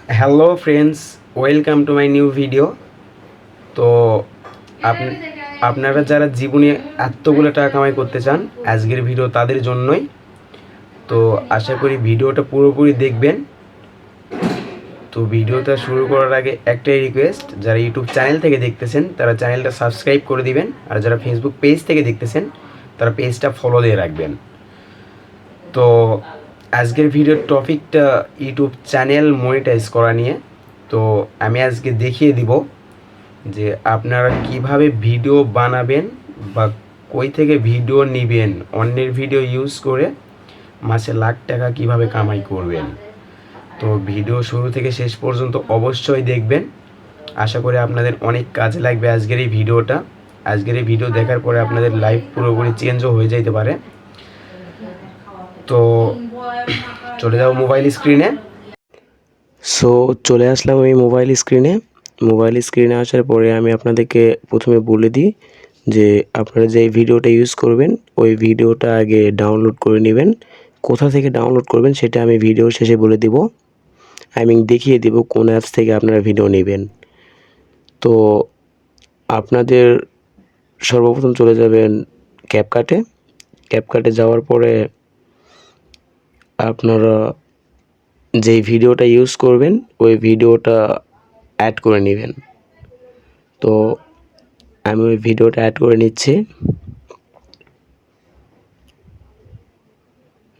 Hello friends, welcome to my new video. তো আপনারা যারা জীবনে এতগুলো টাকা কামাই করতে চান, আজকের ভিডিও তাদের জন্যই। তো আশা করি ভিডিওটা পুরোপুরি দেখবেন। তো ভিডিওটা শুরু করার আগে একটাই রিকোয়েস্ট, যারা ইউটিউব চ্যানেল থেকে দেখতেছেন তারা চ্যানেলটা সাবস্ক্রাইব করে দিবেন, আর যারা ফেসবুক পেজ থেকে দেখতেছেন তারা পেজটা ফলো দিয়ে রাখবেন। তো আজকের ভিডিওর টপিকটা ইউটিউব চ্যানেল মনিটাইজ করা নিয়ে। তো আমি আজকে দেখিয়ে দিব যে আপনারা কিভাবে ভিডিও বানাবেন বা কই থেকে ভিডিও নেবেন, অন্যের ভিডিও ইউজ করে মাসে লাখ টাকা কিভাবে কামাই করবেন। তো ভিডিও শুরু থেকে শেষ পর্যন্ত অবশ্যই দেখবেন। আশা করি আপনাদের অনেক কাজে লাগবে আজকের এই ভিডিওটা। আজকের এই ভিডিও দেখার পরে আপনাদের লাইফ পুরোপুরি চেঞ্জও হয়ে যেতে পারে। তো চলে যাও মোবাইল স্ক্রিনে। সো চলে আসলাম আমি মোবাইল স্ক্রিনে আসার পরে আমি আপনাদেরকে প্রথমে বলে দিই যে আপনারা যে ভিডিওটা ইউজ করবেন ওই ভিডিওটা আগে ডাউনলোড করে নেবেন। কোথা থেকে ডাউনলোড করবেন সেটা আমি ভিডিওর শেষে বলে দিব। আমি দেখিয়ে দিব কোন অ্যাপস থেকে আপনারা ভিডিও নেবেন। তো আপনাদের সর্বপ্রথম চলে যাবেন ক্যাপকাটে যাওয়ার পরে আপনারা যেই ভিডিওটা ইউজ করবেন ওই ভিডিওটা অ্যাড করে নেবেন। তো আমি ওই ভিডিওটা অ্যাড করে নিচ্ছি।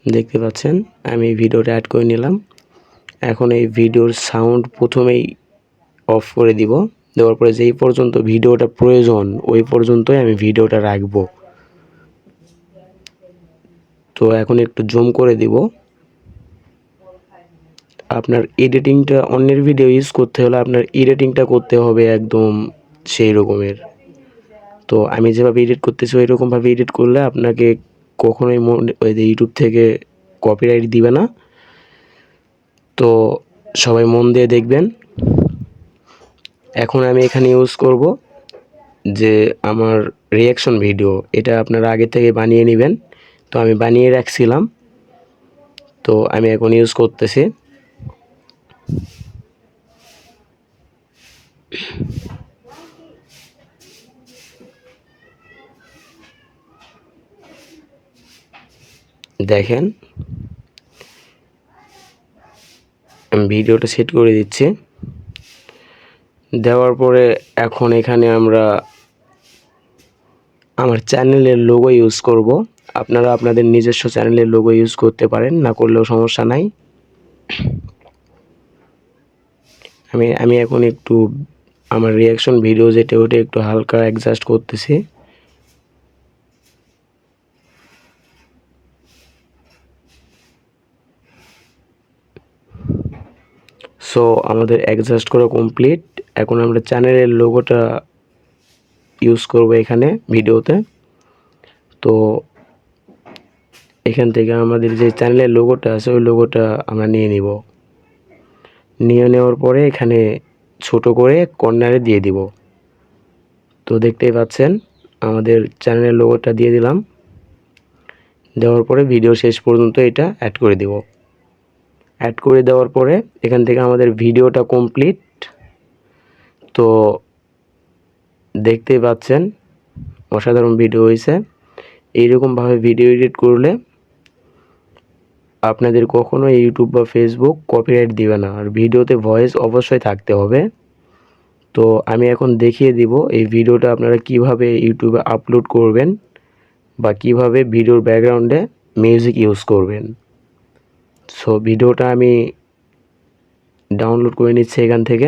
দেখতে পাচ্ছেন আমি ভিডিওটা অ্যাড করে নিলাম। এখন এই ভিডিওর সাউন্ড প্রথমেই অফ করে দিব। দেওয়ার পরে যেই পর্যন্ত ভিডিওটা প্রয়োজন ওই পর্যন্তই আমি ভিডিওটা রাখবো। তো এখন একটু জুম করে দিব। আপনার এডিটিংটা, অন্যের ভিডিও ইউজ করতে হলে আপনার এডিটিংটা করতে হবে একদম সেই রকমের। তো আমি যেভাবে এডিট করতেছি ওই রকমভাবে এডিট করলে আপনাকে কখনোই ওই যে ইউটিউব থেকে কপিরাইট দিবে না। তো সবাই মন দিয়ে দেখবেন। এখন আমি এখানে ইউজ করব যে আমার রিয়াকশন ভিডিও, এটা আপনারা আগে থেকে বানিয়ে নেবেন। তো আমি বানিয়ে রাখছিলাম, তো আমি এখন ইউজ করতেছি। দেখেন আমি ভিডিওটা সেট করে দিচ্ছি। দেওয়ার পরে এখন এখানে আমরা আমার চ্যানেলের লোগো ইউজ করব। আপনারা আপনাদের নিজস্ব চ্যানেলের লোগো ইউজ করতে পারেন, না করলেও সমস্যা নাই। আমি এখন একটু আমার রিয়াকশন ভিডিও যেটা ওটা একটু হালকা অ্যাডজাস্ট করতেছি। সো আমাদের অ্যাডজাস্ট করা কমপ্লিট। এখন আমরা চ্যানেলের লোগোটা ইউজ করব এখানে ভিডিওতে। তো এখান থেকে আমাদের যে চ্যানেলের লোগোটা আছে ওই লোগোটা আমরা নিয়ে নিব। নিয়ে নেওয়ার পরে এখানে ছোট করে কর্নারে দিয়ে দিব। তো দেখতেই পাচ্ছেন আমাদের চ্যানেলের লোগোটা দিয়ে দিলাম। দেওয়ার পরে ভিডিও শেষ পর্যন্ত এটা অ্যাড করে দিব। অ্যাড করে দেওয়ার পরে এখান থেকে আমাদের ভিডিওটা কমপ্লিট। তো দেখতেই পাচ্ছেন অসাধারণ ভিডিও হয়েছে। এইরকমভাবে ভিডিও এডিট করলে আপনাদের কখনো ইউটিউব বা ফেসবুক কপিরাইট দিবে না। আর ভিডিওতে ভয়েস অবশ্যই থাকতে হবে। তো আমি এখন দেখিয়ে দিব এই ভিডিওটা আপনারা কিভাবে ইউটিউবে আপলোড করবেন বা কিভাবে ভিডিওর ব্যাকগ্রাউন্ডে মিউজিক ইউজ করবেন। সো ভিডিওটা আমি ডাউনলোড করে নিচ্ছি এখান থেকে।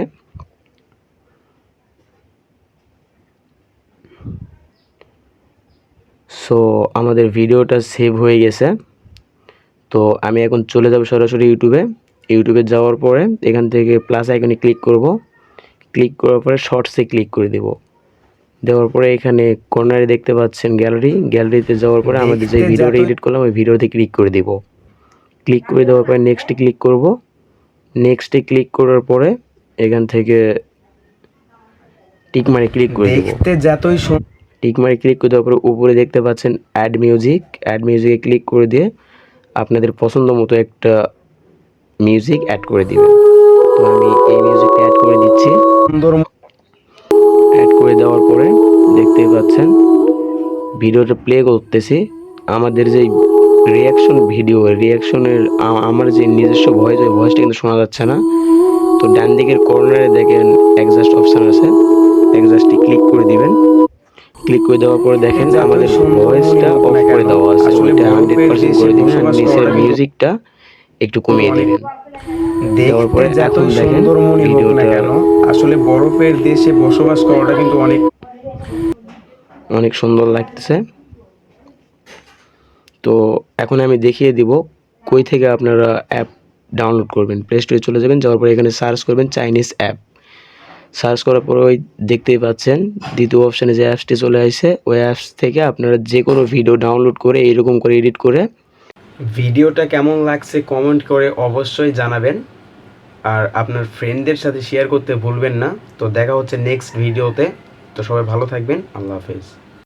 সো আমাদের ভিডিওটা সেভ হয়ে গেছে। তো আমি এখন চলে যাব সরাসরি ইউটিউবে যাওয়ার পরে এখান থেকে প্লাস আইকনে ক্লিক করব। ক্লিক করার পরে শর্টসে ক্লিক করে দেব। দেওয়ার পরে এখানে কর্নারে দেখতে পাচ্ছেন গ্যালারিতে যাওয়ার পরে আমাদের যে ভিডিওটা এডিট করলাম ওই ভিডিওতে ক্লিক করে দেব। ক্লিক করে দেওয়ার পরে নেক্সটে ক্লিক করব। নেক্সটে ক্লিক করার পরে এখান থেকে টিক মারে ক্লিক করে দেব। টিক মারে ক্লিক করে দেওয়ার পরে উপরে দেখতে পাচ্ছেন অ্যাড মিউজিকে ক্লিক করে দিয়ে আপনাদের পছন্দ মতো একটা মিউজিক অ্যাড করে দিবেন। তো আমি এই মিউজিকটা অ্যাড করে দিচ্ছি। সুন্দর অ্যাড করে দেওয়ার পরে দেখতেই পাচ্ছেন ভিডিওটা প্লে করতেছি। আমাদের যে রিয়াকশনের আমার যে নিজস্ব ভয়েস, ওই ভয়েসটা কিন্তু শোনা যাচ্ছে না। তো ডান দিকের কর্নারে দেখেন অ্যাডজাস্ট অপশন আছে, অ্যাডজাস্টে ক্লিক করে দিবেন। ক্লিক করে দেওয়ার পরে দেখেন আমাদের ভয়েসটা অফ করে দেওয়া আছে, ওইটা 100% করে দিবেন আর নিচের মিউজিকটা একটু কমিয়ে দিবেন। দেওয়ার পরে এখন দেখেন ভিডিওটা কেন আসলে বরফের দেশে বসবাস করাটা কিন্তু অনেক সুন্দর লাগতেছে। তো এখন আমি দেখিয়ে দিব কই থেকে আপনারা অ্যাপ ডাউনলোড করবেন। প্লে স্টোরে চলে যাবেন, যাওয়ার পরে এখানে সার্চ করবেন চাইনিজ অ্যাপ। সার্চ করার পরে ওই দেখতেই পাচ্ছেন দ্বিতীয় অপশানে যে অ্যাপসটি চলে আসছে, ওই অ্যাপস থেকে আপনারা যে কোনো ভিডিও ডাউনলোড করে এইরকম করে এডিট করে ভিডিওটা কেমন লাগছে কমেন্ট করে অবশ্যই জানাবেন, আর আপনার ফ্রেন্ডদের সাথে শেয়ার করতে ভুলবেন না। তো দেখা হচ্ছে নেক্সট ভিডিওতে। তো সবাই ভালো থাকবেন, আল্লাহ হাফেজ।